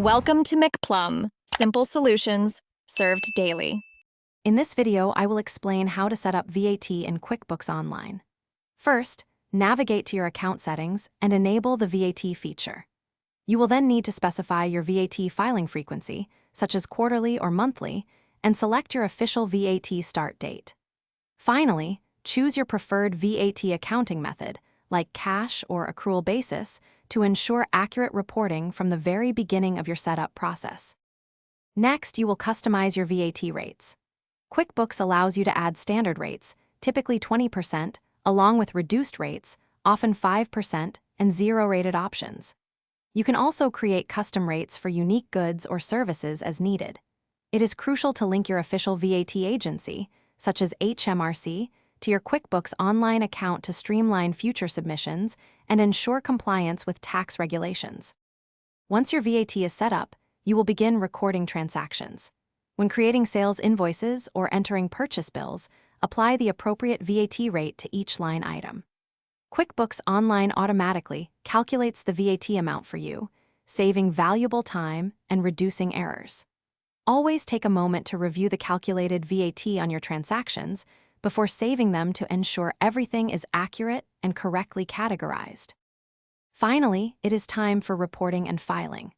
Welcome to McPlum, simple solutions served daily. In this video, I will explain how to set up VAT in QuickBooks Online. First, navigate to your account settings and enable the VAT feature. You will then need to specify your VAT filing frequency, such as quarterly or monthly, and select your official VAT start date. Finally, choose your preferred VAT accounting method, like cash or accrual basis, to ensure accurate reporting from the very beginning of your setup process. Next, you will customize your VAT rates. QuickBooks allows you to add standard rates, typically 20%, along with reduced rates, often 5%, and zero-rated options. You can also create custom rates for unique goods or services as needed. It is crucial to link your official VAT agency, such as HMRC, to your QuickBooks Online account to streamline future submissions and ensure compliance with tax regulations. Once your VAT is set up, you will begin recording transactions. When creating sales invoices or entering purchase bills, apply the appropriate VAT rate to each line item. QuickBooks Online automatically calculates the VAT amount for you, saving valuable time and reducing errors. Always take a moment to review the calculated VAT on your transactions before saving them to ensure everything is accurate and correctly categorized. Finally, it is time for reporting and filing.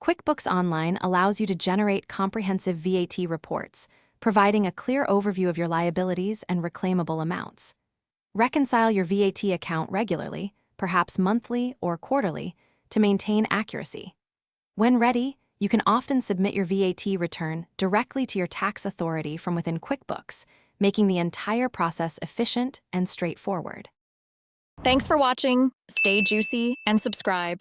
QuickBooks Online allows you to generate comprehensive VAT reports, providing a clear overview of your liabilities and reclaimable amounts. Reconcile your VAT account regularly, perhaps monthly or quarterly, to maintain accuracy. When ready, you can often submit your VAT return directly to your tax authority from within QuickBooks, making the entire process efficient and straightforward. Thanks for watching. Stay juicy and subscribe.